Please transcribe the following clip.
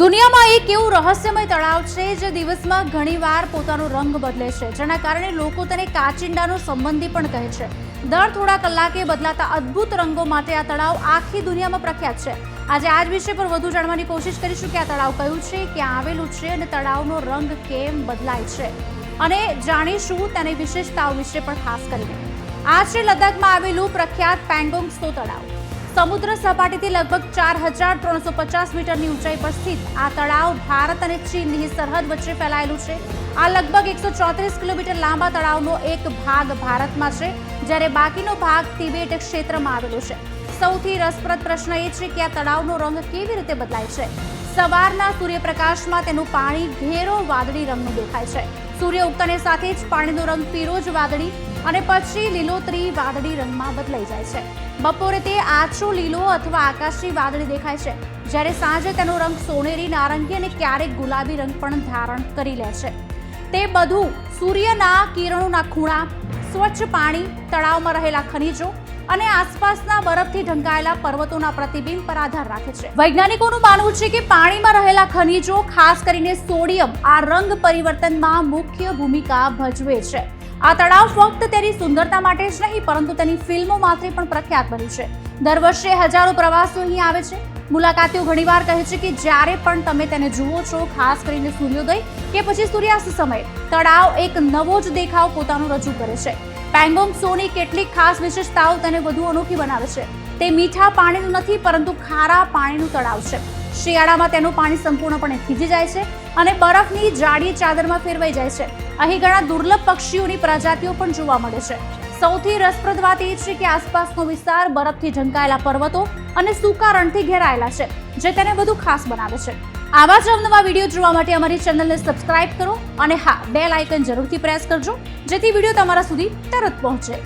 દુનિયામાં એક એવું રહસ્યમય તળાવ છે જે દિવસમાં ઘણીવાર પોતાનો રંગ બદલે છે, જેના કારણે લોકો તેને કાચિંડાનો સંબંધી પણ કહે છે. દર થોડા કલાકે બદલાતા અદ્ભુત રંગો માટે આ તળાવ આખી દુનિયામાં પ્રખ્યાત છે. આજે આ જ વિષય પર વધુ જાણવાની કોશિશ કરીશું કે આ તળાવ કયું છે, ક્યાં આવેલું છે અને તળાવનો રંગ કેમ બદલાય છે, અને જાણીશું તેની વિશેષતાઓ વિશે પણ ખાસ કરીને. આ છે લદ્દાખમાં આવેલું પ્રખ્યાત પેંગોંગ ત્સો તળાવ. સમુદ્ર સપાટીથી લગભગ 4350 મીટરની ઊંચાઈ પર સ્થિત આ તળાવ ભારત અને ચીનની સરહદ વચ્ચે ફેલાયેલું છે. આ લગભગ 134 કિલોમીટર લાંબા તળાવનો એક ભાગ ભારતમાં છે, જ્યારે બાકીનો ભાગ તિબેટ ક્ષેત્રમાં આવેલો છે. સૌથી રસપ્રદ પ્રશ્ન એ છે કે આ તળાવનો રંગ કેવી રીતે બદલાય છે. સવારના સૂર્યપ્રકાશમાં તેનું પાણી ઘેરો વાદળી રંગનું દેખાય છે. સૂર્ય ઉગતાની સાથે જ પાણીનો રંગ પીરોજ વાદળી અને પછી લીલોતરી વાદળી રંગમાં બદલાઈ જાય છે. બપોરે તે આછો લીલો અથવા આકાશી વાદળી દેખાય છે, જ્યારે સાંજે તેનો રંગ સોનેરી, નારંગી અને ક્યારેક ગુલાબી રંગ પણ ધારણ કરી લે છે. તે બધું સૂર્યના કિરણોના ખૂણા, સ્વચ્છ પાણી, તળાવમાં રહેલા ખનિજો અને આસપાસના બરફથી ઢંકાયેલા પર્વતોના પ્રતિબિંબ પર આધાર રાખે છે. વૈજ્ઞાનિકોનું માનવું છે કે પાણીમાં રહેલા ખનિજો, ખાસ કરીને સોડિયમ, આ રંગ પરિવર્તનમાં મુખ્ય ભૂમિકા ભજવે છે. આ તળાવ ફક્ત તેની સુંદરતા માટે જ નહીં, પરંતુ તેની ફિલ્મો માટે પણ પ્રખ્યાત બન્યું છે. દર વર્ષે હજારો પ્રવાસીઓ અહીં આવે છે. મુલાકાતીઓ ઘણીવાર કહે છે કે જ્યારે પણ તમે તેને જુઓ છો, ખાસ કરીને સૂર્યોદય કે પછી સૂર્યાસ્ત સમયે, તળાવ એક નવો જ દેખાવ પોતાનો રજૂ કરે છે. પેંગોંગ ત્સોની કેટલીક ખાસ વિશેષતાઓ તેને વધુ અનોખી બનાવે છે. તે મીઠા પાણીનું નથી, પરંતુ ખારા પાણીનું તળાવ છે. શિયાળામાં તેનું પાણી સંપૂર્ણપણે થીજી જાય છે અને બરફની જાડી ચાદરમાં ફેરવાઈ જાય છે. અહીં ઘણા દુર્લભ પક્ષીઓની પ્રજાતિઓ પણ જોવા મળે છે. સૌથી રસપ્રદ વાત એ છે કે આસપાસનો વિસ્તાર બરફથી ઢંકાયેલા પર્વતો અને સૂકા રણથી ઘેરાયેલા છે, જે તેને વધુ ખાસ બનાવે છે. આવા જ અવનવા વિડીયો જોવા માટે અમારી ચેનલને સબસ્ક્રાઇબ કરો અને હા, બેલ આઇકન જરૂરથી પ્રેસ કરજો, જેથી વિડીયો તમારા સુધી તરત પહોંચે.